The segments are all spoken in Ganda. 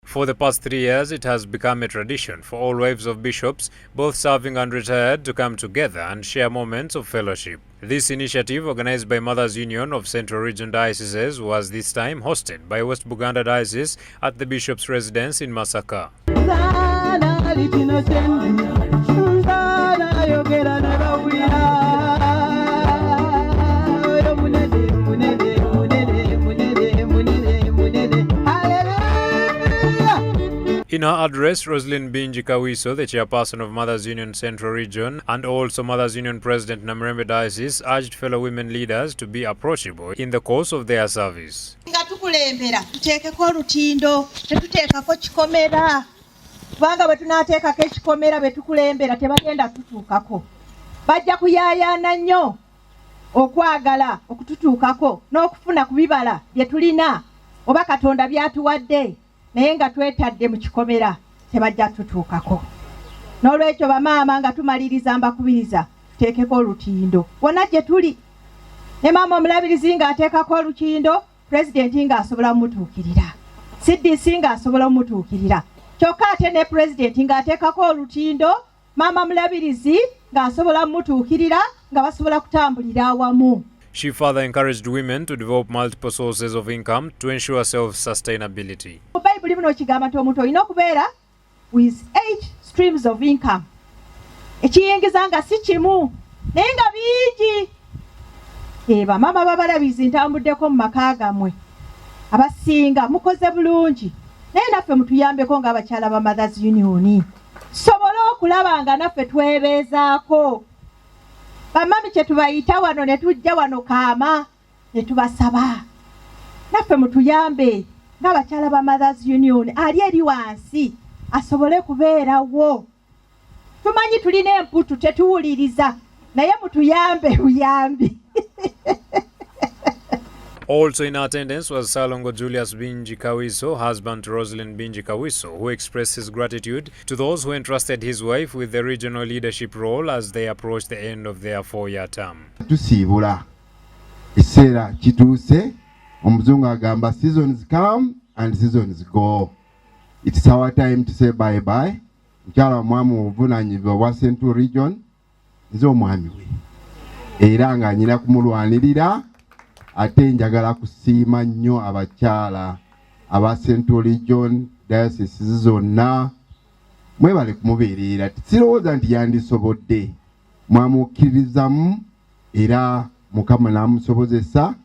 For the past 3 years, it has become a tradition for all wives of bishops, both serving and retired, to come together and share moments of fellowship. This initiative, organized by Mothers Union of Central Region Dioceses, was this time hosted by West Buganda Diocese at the bishop's residence in Masaka. In her address, Rosalind Binji Kawiso, the chairperson of Mothers Union Central Region and also Mothers Union President Namurembe Diocese, urged fellow women leaders to be approachable in the course of their service. naye nga twetadde mu kikomera tebajja tutuukako. N'olwekyo bamaama nga tumaliriza mbakubiriza tuteekeko olutindo wonna gye tuli. Ne maama omulabirizi ng'ateekako olutindo, pulezidenti ng'asobola mutuukirira, CDC ng'asobola mutuukirira. Kyokka ate ne pulezidenti ng'ateekako olutindo, maama omulabirizi ng'asobola mutuukirira, nga basobola kutambulira awamu. She further encouraged women to develop multiple sources of income to ensure self-sustainability. Bible muno kigamba nti omuntu olina okubeera with 8 streams of income. Ekiyingiza nga si kimu naye nga bingi. Bamaama babalabizi ntambuddeko mu maka gammwe abasinga mukoze bulungi, naye naffe mutuyambeko ng'abakyala ba Mothers Union sobole okulaba nga naffe twebeezaako. Bamami kye tubayita wano ne tujja wano kaama ne tubasaba naffe mutuyambe ng'abakyala ba Mothers Union ali eri wansi asobole kubeerawo. Tumanyi tulina emputu tetuwuliriza naye mutuyambe buyambi. Also in attendance was Salongo Julius Binji Kawiso, husband to Rosalind Binji Kawiso, who expressed his gratitude to those who entrusted his wife with the regional leadership role as they approached the end of their 4-year term. Tusiibula ekiseera kituuse, omuzungu agamba seasons come and seasons go. It's our time to say bye bye. Mukyala mwami obuvunaanyizibwa bwa Central Region nze omwami we era nga nyina kumulwanirira. Ate njagala kusiima nnyo abakyala aba Central Region Dioceses zonna. Mwebale kumubeerera, sirowooza nti yandisobodde, mwamukkirizamu era Mukama n'amusobozesa.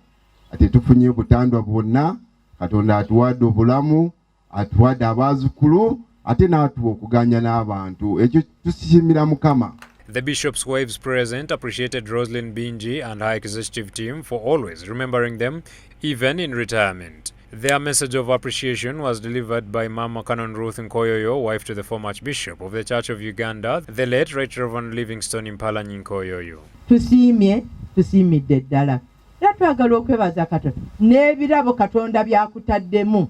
Ate tufunye obutandwa bwonna, Katonda atuwadde obulamu, atuwadde abaazukulu, ate n'atuwa okuganya n'abantu. Ekyo tusiimira Mukama. The bishops' wives present appreciated Rosalind Binji and her executive team for always remembering them, even in retirement. Their message of appreciation was delivered by Mama Canon Ruth Nkoyoyo, wife to the former Archbishop of the Church of Uganda, the late Right Reverend Livingstone Mpalanyi Nkoyoyo. Tusiimidde ddala. Era twagala okwebaza Katonda n'ebirabo Katonda byakutaddemu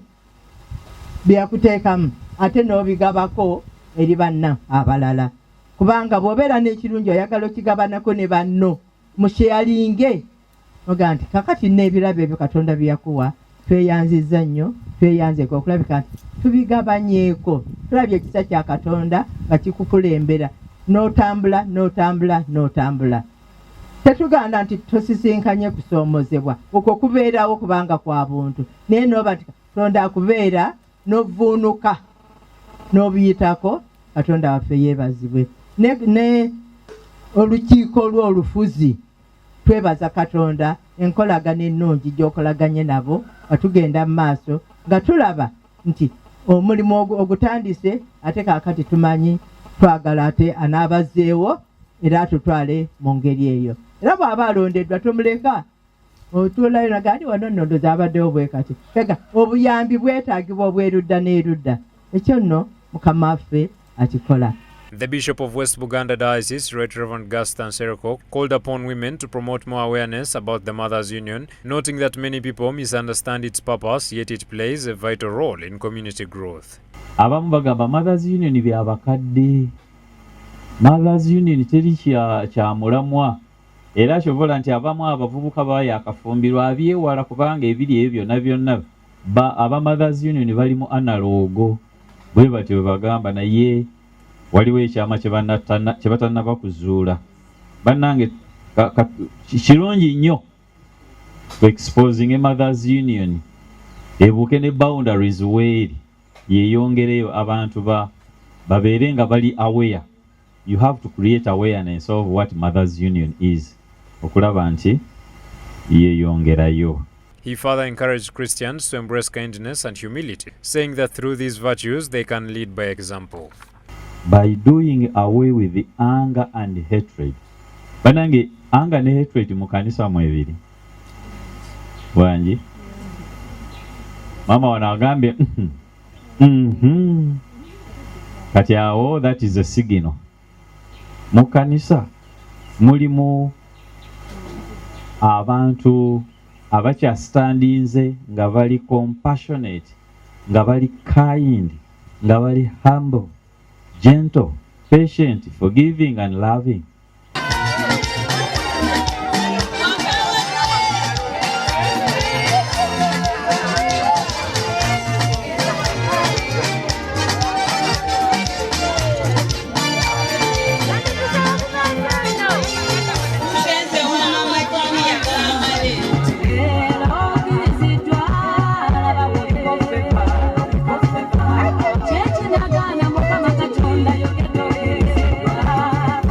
byakuteekamu ate n'obigabako eri banna abalala. Kubanga bw'obeera n'ekirungi oyagala okigabanako ne banno musheyalinge oga nti kakati n'ebirabo ebyo Katonda byakuwa tweyanzizza nnyo, tweyanzeko okulabika nti tubigabanyeeko, tulabye ekisa kya Katonda nga kikukulembera n'otambula. Tetuganda nti tosisinkanye kusoomozebwa, okwo kubeerawo kubanga kwa buntu, naye n'oba nti Katonda akubeera n'ovuunuka n'obiyitako, Katonda waffe yeebazibwe. Ne olukiiko lw'olufuzi twebaza Katonda enkolagana ennungi gy'okolaganye nabo nga tugenda mu maaso nga tulaba nti omulimu ogutandise ate kaakati tumanyi twagala ate anaabazzeewo era atutwale mu ngeri eyo. Era bw'aba alondeddwa tumuleka otuulayo nagandi wano nno ndoozi abaddewo bwe kati. Fega obuyambi bwetaagibwa obwerudda n'erudda. Ekyo nno Mukama waffe akikola. The Bishop of West Buganda Diocese, Right Reverend Gaston Seroko, called upon women to promote more awareness about the Mothers Union, noting that many people misunderstand its purpose, yet it plays a vital role in community growth. Abamu bagamba Mothers Union by'abakadde. Mothers Union teri kya mulamwa. Era kyobola nti abamu abavubuka baayakafumbirwa abyewala kubanga ebiri ebyo byonna aba Mothers Union bali mu analogo. bwe batyo bagamba naye waliwo ekyama kye batannaba kuzuula. Bannange kirungi nnyo ku exposing a mothers union ebuuke ne boundaries weeri yeeyongereyo abantu babeere nga bali aware. You have to create awareness of what mothers union is okulaba nti yeeyongerayo. He further encouraged Christians to embrace kindness and humility, saying that through these virtues they can lead by example. By doing away with the anger and hatred. Banange anger ne hatred mu kanisa mu ebiri. Wanji. Mama wanagambye kati awo that is a signal. Mu kanisa mulimu abantu abakyastandinze nga bali compassionate, nga bali kind, nga bali humble, gentle, patient, forgiving and loving.